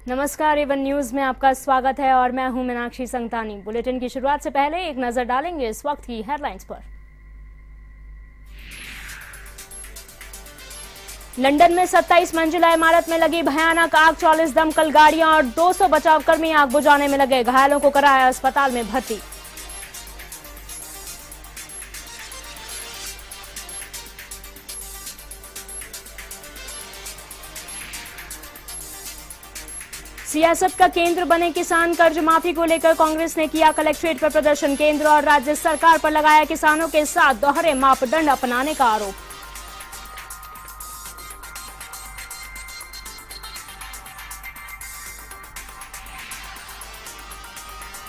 नमस्कार, Avon news में आपका स्वागत है और मैं हूं मीनाक्षी संगतानी। बुलेटिन की शुरुआत से पहले एक नजर डालेंगे इस वक्त की हेडलाइंस पर। लंदन में 27 मंजिला इमारत में लगी भयानक आग, 40 दमकल गाड़ियां और 200 बचावकर्मी आग बुझाने में लगे। घायलों को कराया अस्पताल में भर्ती। सियासत का केंद्र बने किसान कर्ज माफी को लेकर कांग्रेस ने किया कलेक्ट्रेट पर प्रदर्शन। केंद्र और राज्य सरकार पर लगाया किसानों के साथ दोहरे मापदंड अपनाने का आरोप।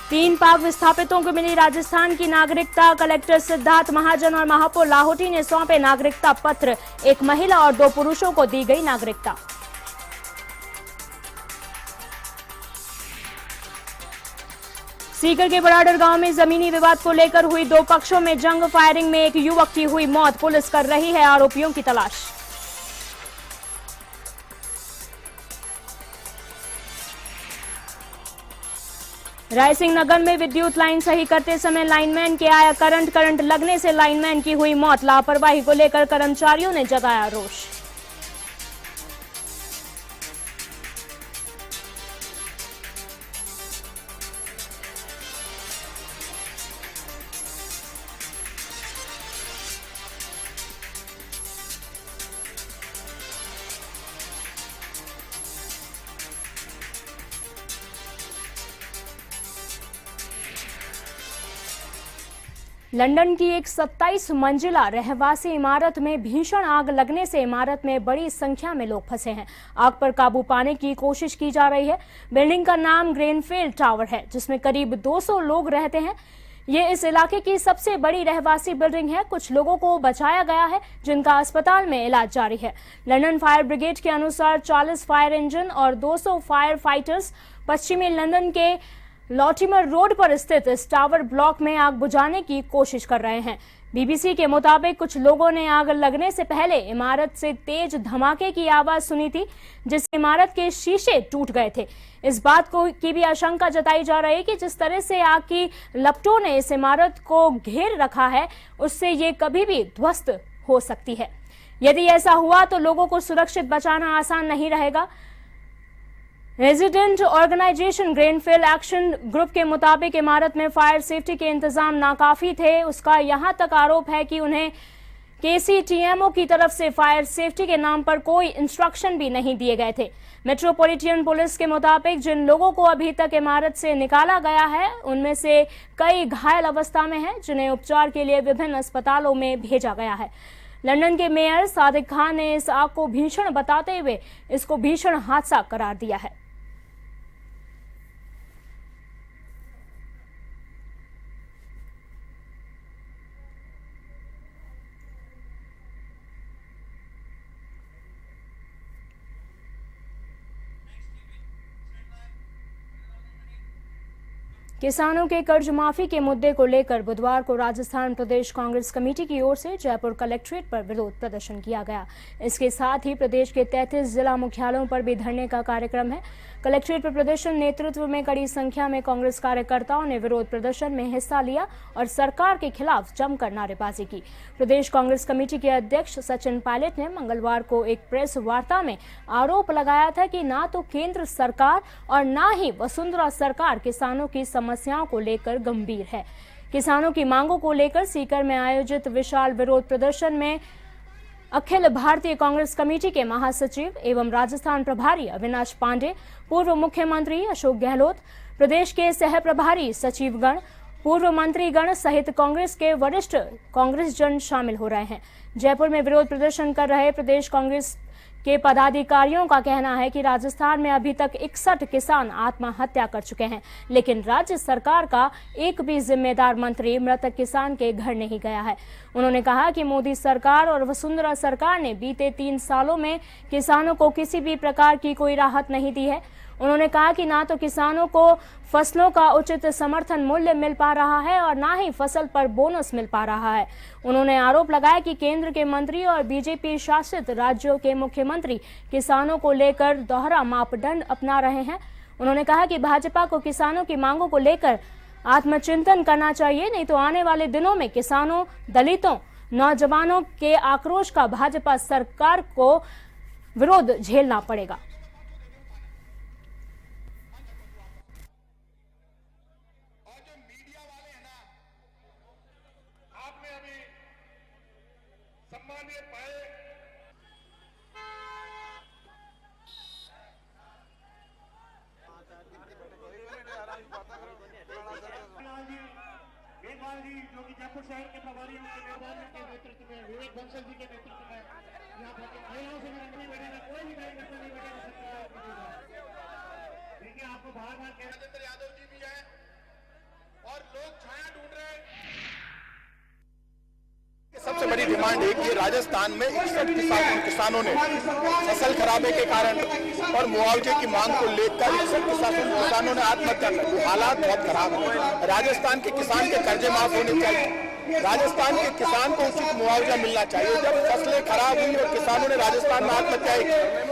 तीन पाक विस्थापितों को मिली राजस्थान की नागरिकता। कलेक्टर सिद्धार्थ महाजन और महापौर लाहौटी ने सौंपे नागरिकता पत्र। एक महिला और 2 पुरुषों को दी गई नागरिकता। सीकर के बड़ाडर गांव में जमीनी विवाद को लेकर हुई 2 पक्षों में जंग। फायरिंग में एक युवक की हुई मौत। पुलिस कर रही है आरोपियों की तलाश। रायसिंह नगर में विद्युत लाइन सही करते समय लाइनमैन के आया करंट लगने से लाइनमैन की हुई मौत। लापरवाही को लेकर कर्मचारियों ने जताया रोष। लंदन की एक 27 मंजिला रहवासी इमारत में भीषण आग लगने से इमारत में बड़ी संख्या में लोग फंसे हैं। आग पर काबू पाने की कोशिश की जा रही है। बिल्डिंग का नाम ग्रेनफील्ड टावर है, जिसमें करीब 200 लोग रहते हैं। ये इस इलाके की सबसे बड़ी रहवासी बिल्डिंग है। कुछ लोगों को बचाया गया है, जिनका अस्पताल में इलाज जारी है। लंदन फायर ब्रिगेड के अनुसार 40 फायर इंजन और 200 फायर फाइटर्स पश्चिमी लंदन के लॉटिमर रोड पर स्थित इस टावर ब्लॉक में आग बुझाने की कोशिश कर रहे हैं। बीबीसी के मुताबिक कुछ लोगों ने आग लगने से पहले इमारत से तेज धमाके की आवाज सुनी थी, जिससे इमारत के शीशे टूट गए थे। इस बात की भी आशंका जताई जा रही है कि जिस तरह से आग की लपटों ने इस इमारत को घेर रखा है, उससे ये कभी भी ध्वस्त हो सकती है। यदि ऐसा हुआ तो लोगों को सुरक्षित बचाना आसान नहीं रहेगा। रेजिडेंट ऑर्गेनाइजेशन ग्रेनफील्ड एक्शन ग्रुप के मुताबिक इमारत में फायर सेफ्टी के इंतजाम नाकाफी थे। उसका यहां तक आरोप है कि उन्हें केसीटीएमओ की तरफ से फायर सेफ्टी के नाम पर कोई इंस्ट्रक्शन भी नहीं दिए गए थे। मेट्रोपॉलिटन पुलिस के मुताबिक जिन लोगों को अभी तक इमारत से निकाला गया है, उनमें से कई घायल अवस्था में हैं, जिन्हें उपचार के लिए विभिन्न अस्पतालों में भेजा गया है। लंदन के मेयर सादिक खान ने इस आग को भीषण बताते हुए इसको भीषण हादसा करार दिया है। किसानों के कर्ज माफी के मुद्दे को लेकर बुधवार को राजस्थान प्रदेश कांग्रेस कमेटी की ओर से जयपुर कलेक्ट्रेट पर विरोध प्रदर्शन किया गया। इसके साथ ही प्रदेश के 33 जिला मुख्यालयों पर भी धरने का कार्यक्रम है। कलेक्ट्रेट पर प्रदर्शन नेतृत्व में कड़ी संख्या में कांग्रेस कार्यकर्ताओं ने विरोध प्रदर्शन में हिस्सा लिया और सरकार के खिलाफ जमकर नारेबाजी की। प्रदेश कांग्रेस कमेटी के अध्यक्ष सचिन पायलट ने मंगलवार को एक प्रेस वार्ता में आरोप लगाया था कि ना तो केंद्र सरकार और ना ही वसुंधरा सरकार किसानों की समस्याओं को लेकर गंभीर है। किसानों की मांगों को लेकर सीकर में आयोजित विशाल विरोध प्रदर्शन में अखिल भारतीय कांग्रेस कमेटी के महासचिव एवं राजस्थान प्रभारी अविनाश पांडे, पूर्व मुख्यमंत्री अशोक गहलोत, प्रदेश के सह प्रभारी सचिवगण, पूर्व मंत्रीगण सहित कांग्रेस के वरिष्ठ कांग्रेस जन शामिल हो रहे हैं। जयपुर में विरोध प्रदर्शन कर रहे प्रदेश कांग्रेस के पदाधिकारियों का कहना है कि राजस्थान में अभी तक 61 किसान आत्महत्या कर चुके हैं, लेकिन राज्य सरकार का एक भी जिम्मेदार मंत्री मृतक किसान के घर नहीं गया है। उन्होंने कहा कि मोदी सरकार और वसुंधरा सरकार ने बीते 3 सालों में किसानों को किसी भी प्रकार की कोई राहत नहीं दी है। उन्होंने कहा कि ना तो किसानों को फसलों का उचित समर्थन मूल्य मिल पा रहा है और ना ही फसल पर बोनस मिल पा रहा है। उन्होंने आरोप लगाया कि केंद्र के मंत्री और बीजेपी शासित राज्यों के मुख्यमंत्री किसानों को लेकर दोहरा मापदंड अपना रहे हैं। उन्होंने कहा कि भाजपा को किसानों की मांगों को लेकर आत्मचिंतन करना चाहिए, नहीं तो आने वाले दिनों में किसानों, दलितों, नौजवानों के आक्रोश का भाजपा सरकार को विरोध झेलना पड़ेगा। जी जो कि जयपुर शहर के प्रभारी के नेतृत्व में विवेक बंसल जी के नेतृत्व में यहाँ पर महिलाओं से नहीं बैठेगा, कोई भी कार्यकर्ता नहीं बैठेगा। देखिए आपको बार बार राजेंद्र यादव जी भी है और लोग छाया ढूंढ रहे हैं। सबसे बड़ी डिमांड है कि राजस्थान में 61 किसानों ने फसल खराबे के कारण और मुआवजे की मांग को लेकर 61 किसानों ने आत्महत्या कर। हालात बहुत खराब है। राजस्थान के किसान के कर्जे माफ होने चाहिए, राजस्थान के किसान को उचित मुआवजा मिलना चाहिए। जब फसलें खराब हुई और किसानों ने राजस्थान में आत्महत्या की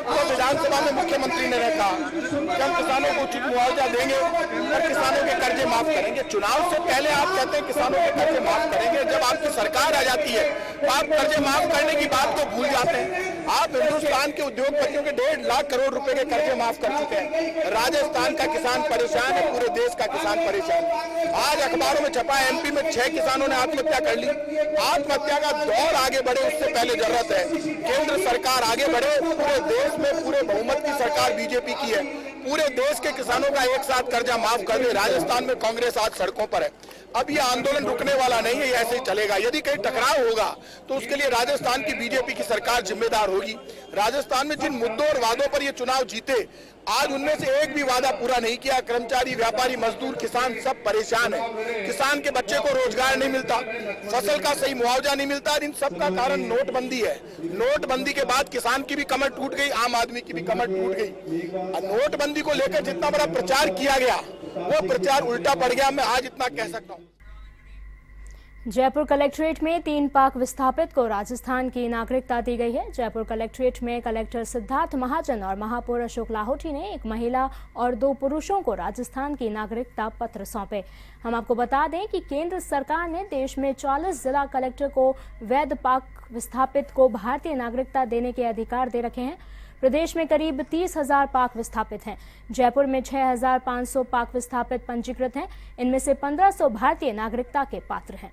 तो विधानसभा में मुख्यमंत्री ने कहा कि हम किसानों को उचित मुआवजा देंगे और किसानों के कर्जे माफ करेंगे। चुनाव से पहले आप कहते हैं किसानों के कर्जे माफ करेंगे, जब आपकी सरकार आ जाती है तो आप कर्जे माफ करने की बात को भूल जाते हैं। आप हिंदुस्तान के उद्योगपतियों के 1.5 लाख करोड़ रुपए के कर्जे माफ कर चुके हैं। राजस्थान का किसान परेशान है, पूरे देश का किसान परेशान है। आज अखबारों में छपा एमपी में 6 किसानों ने आत्महत्या कर ली। आत्महत्या का दौर आगे बढ़े उससे पहले जरूरत है केंद्र सरकार आगे बढ़े। पूरे देश में पूरे बहुमत की सरकार बीजेपी की है, पूरे देश के किसानों का एक साथ कर्जा माफ कर दे। राजस्थान में कांग्रेस आज सड़कों पर है। अब ये आंदोलन रुकने वाला नहीं है, ये ऐसे ही चलेगा। यदि कहीं टकराव होगा तो उसके लिए राजस्थान की बीजेपी की सरकार जिम्मेदार होगी। राजस्थान में जिन मुद्दों और वादों पर ये चुनाव जीते, आज उनमें से एक भी वादा पूरा नहीं किया। कर्मचारी, व्यापारी, मजदूर, किसान सब परेशान है। किसान के बच्चे को रोजगार नहीं मिलता, फसल का सही मुआवजा नहीं मिलता। इन सब का कारण नोटबंदी है। नोटबंदी के बाद किसान की भी कमर टूट गई, आम आदमी की भी कमर टूट गई। नोटबंदी को लेकर जितना बड़ा प्रचार किया गया वो प्रचार उल्टा पड़ गया। मैं आज इतना कह सकता हूँ। जयपुर कलेक्ट्रेट में 3 पाक विस्थापित को राजस्थान की नागरिकता दी गई है। जयपुर कलेक्ट्रेट में कलेक्टर सिद्धार्थ महाजन और महापौर अशोक लाहौटी ने एक महिला और 2 पुरुषों को राजस्थान की नागरिकता पत्र सौंपे। हम आपको बता दें कि केंद्र सरकार ने देश में 40 जिला कलेक्टर को वैध पाक विस्थापित को भारतीय नागरिकता देने के अधिकार दे रखे हैं। प्रदेश में करीब 30,000 पाक विस्थापित हैं। जयपुर में 6,500 पाक विस्थापित पंजीकृत हैं। इनमें से 1,500 भारतीय नागरिकता के पात्र हैं।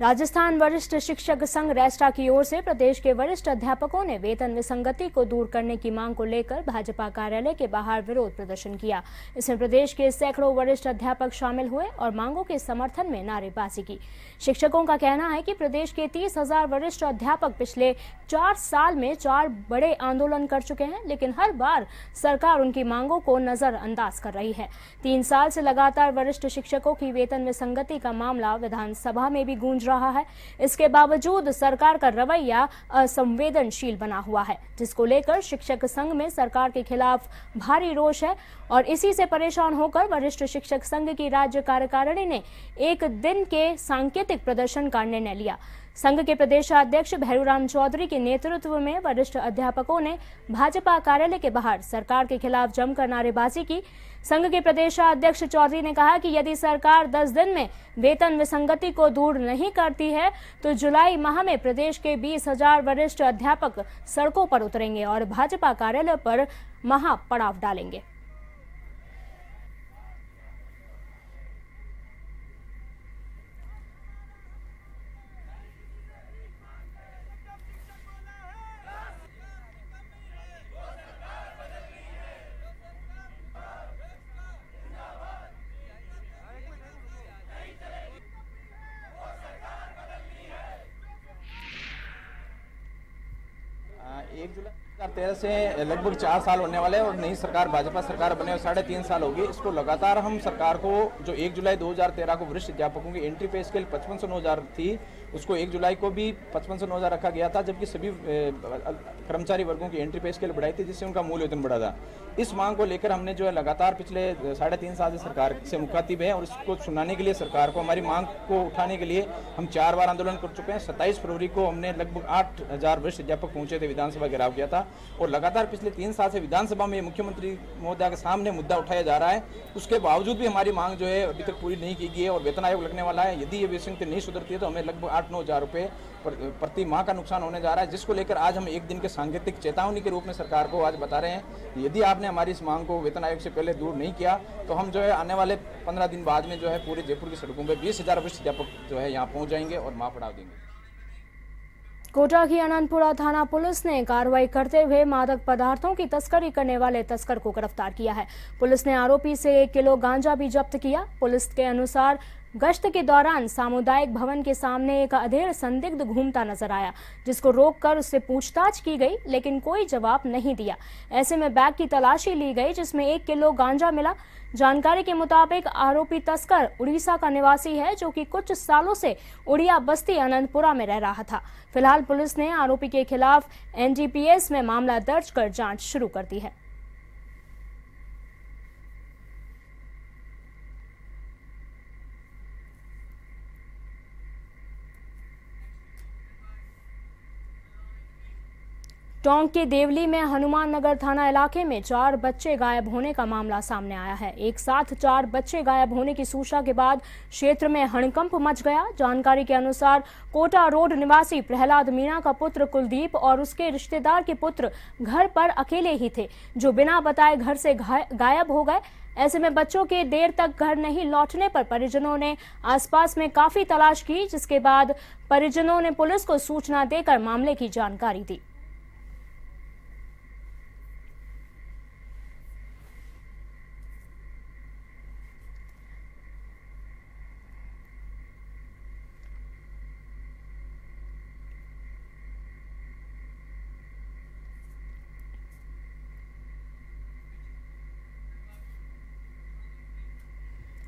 राजस्थान वरिष्ठ शिक्षक संघ रेस्टा की ओर से प्रदेश के वरिष्ठ अध्यापकों ने वेतन विसंगति को दूर करने की मांग को लेकर भाजपा कार्यालय के बाहर विरोध प्रदर्शन किया। इसमें प्रदेश के सैकड़ों वरिष्ठ अध्यापक शामिल हुए और मांगों के समर्थन में नारेबाजी की। शिक्षकों का कहना है कि प्रदेश के 30,000 वरिष्ठ अध्यापक पिछले 4 साल में 4 बड़े आंदोलन कर चुके हैं, लेकिन हर बार सरकार उनकी मांगों को नजरअंदाज कर रही है। 3 साल से लगातार वरिष्ठ शिक्षकों की वेतन विसंगति का मामला विधानसभा में भी गूंज रहा है। इसके बावजूद सरकार का रवैया असंवेदनशील बना हुआ है, जिसको लेकर शिक्षक संघ में सरकार के खिलाफ भारी रोष है और इसी से परेशान होकर वरिष्ठ शिक्षक संघ की राज्य कार्यकारिणी ने एक दिन के सांकेतिक प्रदर्शन का निर्णय लिया। संघ के प्रदेशाध्यक्ष भैरूराम चौधरी के नेतृत्व में वरिष्ठ अध्यापकों ने भाजपा कार्यालय के बाहर सरकार के खिलाफ जमकर नारेबाजी की। संघ के प्रदेशाध्यक्ष चौधरी ने कहा कि यदि सरकार 10 दिन में वेतन विसंगति को दूर नहीं करती है तो जुलाई माह में प्रदेश के 20,000 वरिष्ठ अध्यापक सड़कों पर उतरेंगे और भाजपा कार्यालय पर महापड़ाव डालेंगे। एक जुलाई 2013 से लगभग 4 साल होने वाले हैं और नई सरकार भाजपा सरकार बने और 3.5 साल हो गए। इसको लगातार हम सरकार को जो 1 जुलाई 2013 को वरिष्ठ अध्यापकों की एंट्री पे स्केल 5509 थी उसको 1 जुलाई को भी 55 से 9,000 रखा गया था, जबकि सभी कर्मचारी वर्गों की एंट्री पे स्केल बढ़ाई थी, जिससे उनका मूल्य वेतन बढ़ा था। इस मांग को लेकर हमने जो है लगातार पिछले 3.5 साल से सरकार से मुखातिब है, और इसको सुनाने के लिए सरकार को हमारी मांग को उठाने के लिए हम 4 बार आंदोलन कर चुके हैं। 27 फरवरी को हमने लगभग 8,000 वरिष्ठ अध्यापक पहुंचे थे, विधानसभा घेराव किया था, और लगातार पिछले 3 साल से विधानसभा में मुख्यमंत्री महोदय के सामने मुद्दा उठाया जा रहा है। उसके बावजूद भी हमारी मांग जो है अभी तक पूरी नहीं की गई है, और वेतन आयोग लगने वाला है। यदि ये विसंगति नहीं सुधरती है तो हमें लगभग 8-9 हज़ार रुपये प्रति माह का नुकसान होने जा रहा है, जिसको लेकर आज हम एक दिन के सांकेतिक चेतावनी के रूप में सरकार को आज बता रहे हैं, यदि आपने हमारी इस मांग को वेतन आयोग से पहले दूर नहीं किया तो हम जो है आने वाले 15 दिन बाद में जो है पूरे जयपुर की सड़कों पर 20,000 वरिष्ठ अध्यापक जो है यहाँ पहुँच जाएंगे और माह बढ़ा देंगे। कोटा की आनंदपुरा थाना पुलिस ने कार्रवाई करते हुए मादक पदार्थों की तस्करी करने वाले तस्कर को गिरफ्तार किया है। पुलिस ने आरोपी से 1 किलो गांजा भी जब्त किया। पुलिस के अनुसार गश्त के दौरान सामुदायिक भवन के सामने एक अधेड़ संदिग्ध घूमता नजर आया, जिसको रोककर उससे पूछताछ की गई, लेकिन कोई जवाब नहीं दिया। ऐसे में बैग की तलाशी ली गई, जिसमें 1 किलो गांजा मिला। जानकारी के मुताबिक आरोपी तस्कर उड़ीसा का निवासी है, जो कि कुछ सालों से उड़िया बस्ती आनंदपुरा में रह रहा था। फिलहाल पुलिस ने आरोपी के खिलाफ NDPS में मामला दर्ज कर जांच शुरू कर दी है। टोंक के देवली में हनुमान नगर थाना इलाके में 4 बच्चे गायब होने का मामला सामने आया है। एक साथ 4 बच्चे गायब होने की सूचना के बाद क्षेत्र में हड़कंप मच गया। जानकारी के अनुसार कोटा रोड निवासी प्रहलाद मीणा का पुत्र कुलदीप और उसके रिश्तेदार के पुत्र घर पर अकेले ही थे, जो बिना बताए घर से गायब हो गए। ऐसे में बच्चों के देर तक घर नहीं लौटने पर परिजनों ने आसपास में काफी तलाश की, जिसके बाद परिजनों ने पुलिस को सूचना देकर मामले की जानकारी दी।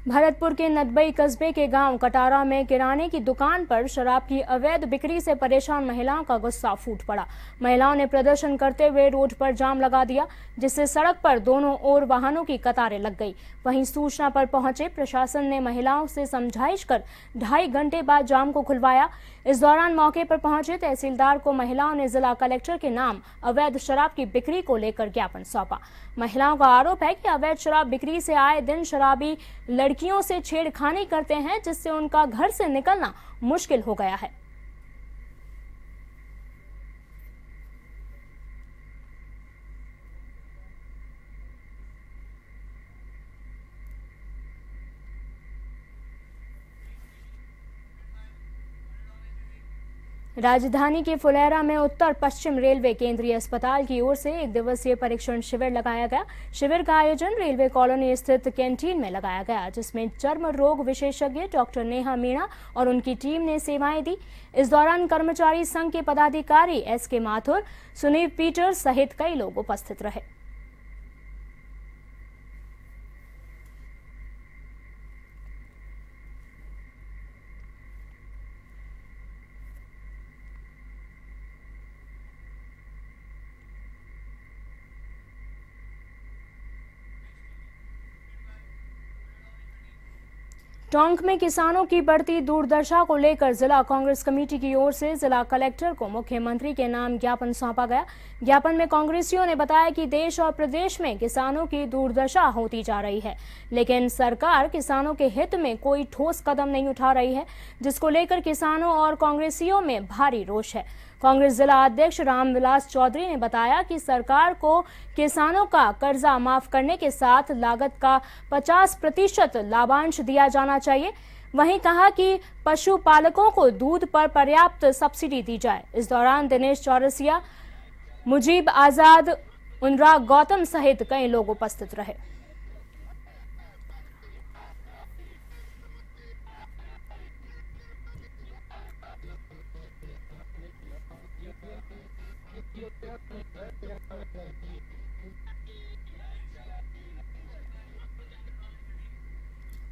भरतपुर के नदबई कस्बे के गांव कटारा में किराने की दुकान पर शराब की अवैध बिक्री से परेशान महिलाओं का गुस्सा फूट पड़ा। महिलाओं ने प्रदर्शन करते हुए रोड पर जाम लगा दिया, जिससे सड़क पर दोनों ओर वाहनों की कतारें लग गई। वहीं सूचना पर पहुंचे प्रशासन ने महिलाओं से समझाइश कर 2.5 घंटे बाद जाम को खुलवाया। इस दौरान मौके पर पहुंचे तहसीलदार को महिलाओं ने जिला कलेक्टर के नाम अवैध शराब की बिक्री को लेकर ज्ञापन सौंपा। महिलाओं का आरोप है कि अवैध शराब बिक्री से आए दिन शराबी लड़कियों से छेड़खानी करते हैं, जिससे उनका घर से निकलना मुश्किल हो गया है। राजधानी के फुलेरा में उत्तर पश्चिम रेलवे केंद्रीय अस्पताल की ओर से 1 दिवसीय परीक्षण शिविर लगाया गया। शिविर का आयोजन रेलवे कॉलोनी स्थित कैंटीन में लगाया गया, जिसमें चर्म रोग विशेषज्ञ डॉक्टर नेहा मीणा और उनकी टीम ने सेवाएं दी। इस दौरान कर्मचारी संघ के पदाधिकारी SK माथुर, सुनील पीटर सहित कई लोग उपस्थित रहे। टोंक में किसानों की बढ़ती दुर्दशा को लेकर जिला कांग्रेस कमेटी की ओर से जिला कलेक्टर को मुख्यमंत्री के नाम ज्ञापन सौंपा गया। ज्ञापन में कांग्रेसियों ने बताया कि देश और प्रदेश में किसानों की दुर्दशा होती जा रही है, लेकिन सरकार किसानों के हित में कोई ठोस कदम नहीं उठा रही है, जिसको लेकर किसानों और कांग्रेसियों में भारी रोष है। कांग्रेस जिला अध्यक्ष रामविलास चौधरी ने बताया कि सरकार को किसानों का कर्जा माफ करने के साथ लागत का 50% लाभांश दिया जाना चाहिए। वहीं कहा कि पशुपालकों को दूध पर पर्याप्त सब्सिडी दी जाए। इस दौरान दिनेश चौरसिया, मुजीब आजाद, अनुराग गौतम सहित कई लोग उपस्थित रहे।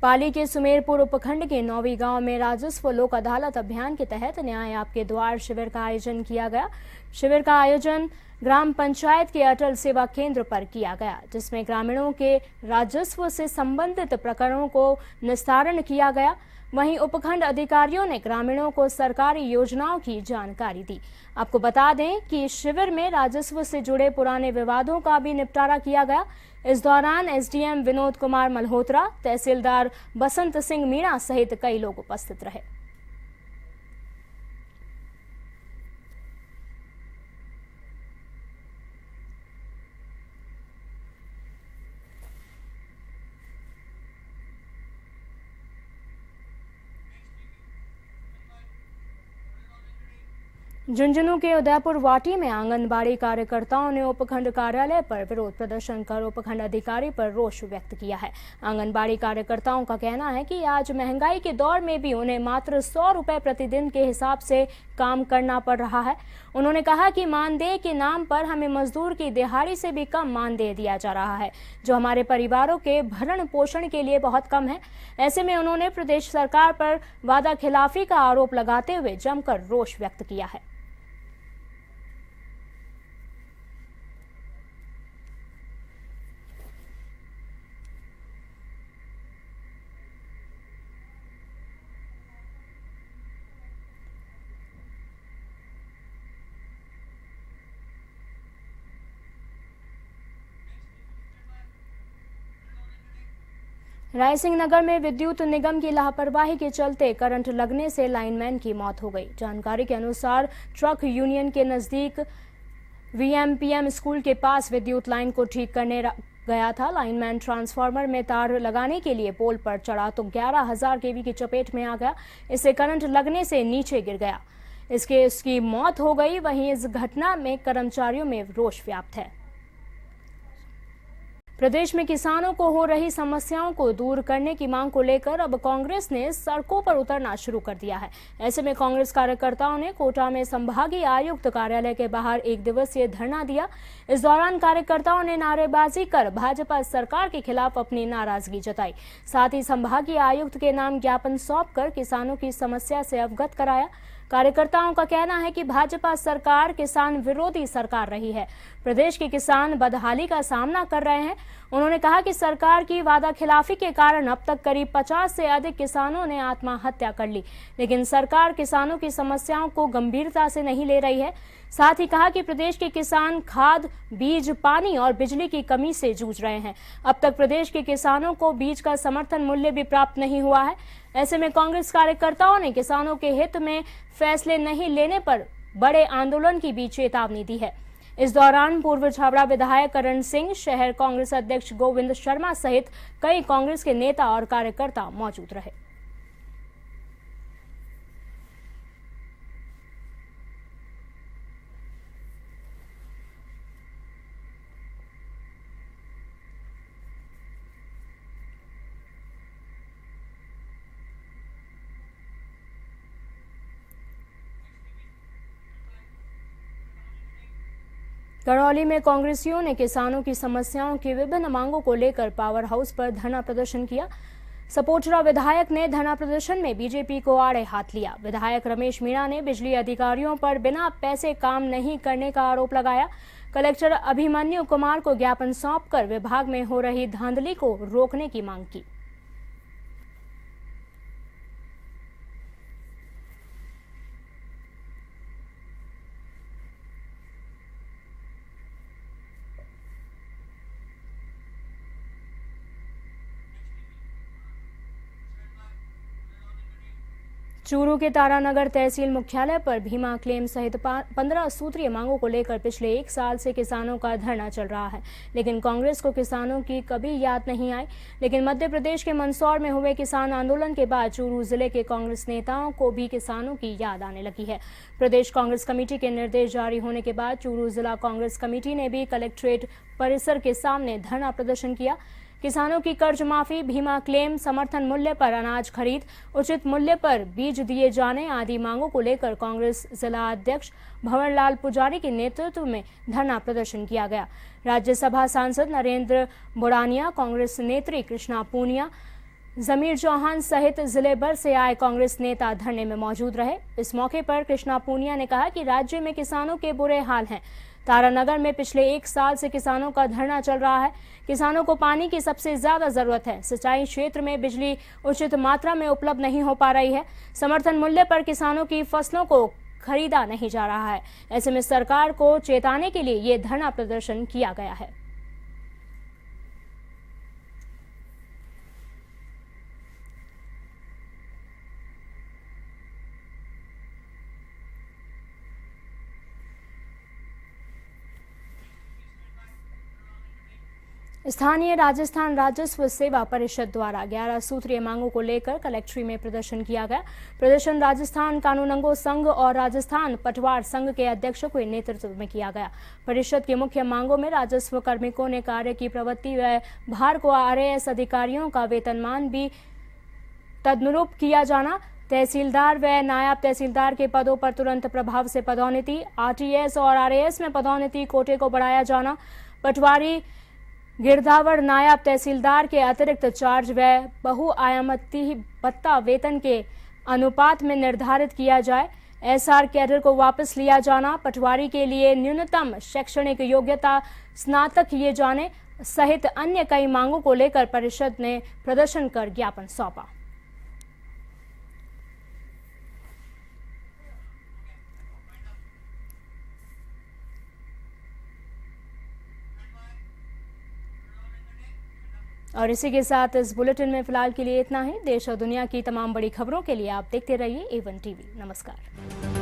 पाली के सुमेरपुर उपखंड के नौवी गांव में राजस्व लोक अदालत अभियान के तहत न्याय आपके द्वार शिविर का आयोजन किया गया। शिविर का आयोजन ग्राम पंचायत के अटल सेवा केंद्र पर किया गया, जिसमें ग्रामीणों के राजस्व से संबंधित प्रकरणों को निस्तारण किया गया। वहीं उपखंड अधिकारियों ने ग्रामीणों को सरकारी योजनाओं की जानकारी दी। आपको बता दें कि शिविर में राजस्व से जुड़े पुराने विवादों का भी निपटारा किया गया। इस दौरान एसडीएम विनोद कुमार मल्होत्रा, तहसीलदार बसंत सिंह मीणा सहित कई लोग उपस्थित रहे। झुंझुनू के उदयपुर वाटी में आंगनबाड़ी कार्यकर्ताओं ने उपखंड कार्यालय पर विरोध प्रदर्शन कर उपखंड अधिकारी पर रोष व्यक्त किया है। आंगनबाड़ी कार्यकर्ताओं का कहना है कि आज महंगाई के दौर में भी उन्हें मात्र 100 रुपए प्रतिदिन के हिसाब से काम करना पड़ रहा है। उन्होंने कहा कि मानदेय के नाम पर हमें मजदूर की दिहाड़ी से भी कम मानदेय दिया जा रहा है, जो हमारे परिवारों के भरण पोषण के लिए बहुत कम है। ऐसे में उन्होंने प्रदेश सरकार पर वादा खिलाफी का आरोप लगाते हुए जमकर रोष व्यक्त किया है। रायसिंह नगर में विद्युत निगम की लापरवाही के चलते करंट लगने से लाइनमैन की मौत हो गई। जानकारी के अनुसार ट्रक यूनियन के नजदीक वीएमपीएम स्कूल के पास विद्युत लाइन को ठीक करने गया था। लाइनमैन ट्रांसफार्मर में तार लगाने के लिए पोल पर चढ़ा तो 11,000 केवी की चपेट में आ गया। इससे करंट लगने से नीचे गिर गया। उसकी मौत हो गई। वहीं इस घटना में कर्मचारियों में रोष व्याप्त है। प्रदेश में किसानों को हो रही समस्याओं को दूर करने की मांग को लेकर अब कांग्रेस ने सड़कों पर उतरना शुरू कर दिया है। ऐसे में कांग्रेस कार्यकर्ताओं ने कोटा में संभागीय आयुक्त कार्यालय के बाहर 1 दिवसीय धरना दिया। इस दौरान कार्यकर्ताओं ने नारेबाजी कर भाजपा सरकार के खिलाफ अपनी नाराजगी जताई। साथ ही संभागीय आयुक्त के नाम ज्ञापन सौंपकर किसानों की समस्या से अवगत कराया। कार्यकर्ताओं का कहना है कि भाजपा सरकार किसान विरोधी सरकार रही है। प्रदेश के किसान बदहाली का सामना कर रहे हैं। उन्होंने कहा कि सरकार की वादा खिलाफी के कारण अब तक करीब 50 से अधिक किसानों ने आत्महत्या कर ली, लेकिन सरकार किसानों की समस्याओं को गंभीरता से नहीं ले रही है। साथ ही कहा कि प्रदेश के किसान खाद, बीज, पानी और बिजली की कमी से जूझ रहे हैं। अब तक प्रदेश के किसानों को बीज का समर्थन मूल्य भी प्राप्त नहीं हुआ है। ऐसे में कांग्रेस कार्यकर्ताओं ने किसानों के हित में फैसले नहीं लेने पर बड़े आंदोलन की भी चेतावनी दी है। इस दौरान पूर्व छाबड़ा विधायक करण सिंह, शहर कांग्रेस अध्यक्ष गोविंद शर्मा सहित कई कांग्रेस के नेता और कार्यकर्ता मौजूद रहे। करौली में कांग्रेसियों ने किसानों की समस्याओं की विभिन्न मांगों को लेकर पावर हाउस पर धरना प्रदर्शन किया। सपोचरा विधायक ने धरना प्रदर्शन में बीजेपी को आड़े हाथ लिया। विधायक रमेश मीणा ने बिजली अधिकारियों पर बिना पैसे काम नहीं करने का आरोप लगाया। कलेक्टर अभिमन्यु कुमार को ज्ञापन सौंपकर विभाग में हो रही धांधली को रोकने की मांग की। चूरू के तारानगर तहसील मुख्यालय पर भीमा क्लेम सहित 15 सूत्रीय मांगों को लेकर पिछले 1 साल से किसानों का धरना चल रहा है, लेकिन कांग्रेस को किसानों की कभी याद नहीं आई। लेकिन मध्य प्रदेश के मंदसौर में हुए किसान आंदोलन के बाद चूरू जिले के कांग्रेस नेताओं को भी किसानों की याद आने लगी है। प्रदेश कांग्रेस कमेटी के निर्देश जारी होने के बाद चूरू जिला कांग्रेस कमेटी ने भी कलेक्ट्रेट परिसर के सामने धरना प्रदर्शन किया। किसानों की कर्ज माफी, भीमा क्लेम, समर्थन मूल्य पर अनाज खरीद, उचित मूल्य पर बीज दिए जाने आदि मांगों को लेकर कांग्रेस जिला अध्यक्ष भंवरलाल पुजारी के नेतृत्व में धरना प्रदर्शन किया गया। राज्यसभा सांसद नरेंद्र बुड़ानिया, कांग्रेस नेत्री कृष्णा पूनिया, जमीर चौहान सहित जिले भर से आए कांग्रेस नेता धरने में मौजूद रहे। इस मौके पर कृष्णा पूनिया ने कहा कि राज्य में किसानों के बुरे हाल हैं। तारानगर में पिछले 1 साल से किसानों का धरना चल रहा है। किसानों को पानी की सबसे ज्यादा जरूरत है। सिंचाई क्षेत्र में बिजली उचित मात्रा में उपलब्ध नहीं हो पा रही है। समर्थन मूल्य पर किसानों की फसलों को खरीदा नहीं जा रहा है। ऐसे में सरकार को चेताने के लिए ये धरना प्रदर्शन किया गया है। स्थानीय राजस्थान राजस्व सेवा परिषद द्वारा 11 सूत्रीय मांगों को लेकर कलेक्ट्रेट में प्रदर्शन किया गया। प्रदर्शन राजस्थान कानूनगो संघ और राजस्थान पटवार संघ के अध्यक्षों के नेतृत्व में किया गया। परिषद की मुख्य मांगों में राजस्व कार्मिकों ने कार्य की प्रवृत्ति व भार को आरएएस अधिकारियों का वेतनमान भी तदनुरूप किया जाना, तहसीलदार व नायब तहसीलदार के पदों पर तुरंत प्रभाव से पदोन्नति, आरटीएस और आरएएस में पदोन्नति कोटे को बढ़ाया जाना, पटवारी गिरदावर नायब तहसीलदार के अतिरिक्त चार्ज व बहुआयामती भत्ता वेतन के अनुपात में निर्धारित किया जाए, एसआर कैडर को वापस लिया जाना, पटवारी के लिए न्यूनतम शैक्षणिक योग्यता स्नातक किए जाने सहित अन्य कई मांगों को लेकर परिषद ने प्रदर्शन कर ज्ञापन सौंपा। और इसी के साथ इस बुलेटिन में फिलहाल के लिए इतना ही। देश और दुनिया की तमाम बड़ी खबरों के लिए आप देखते रहिए A1 टीवी। नमस्कार।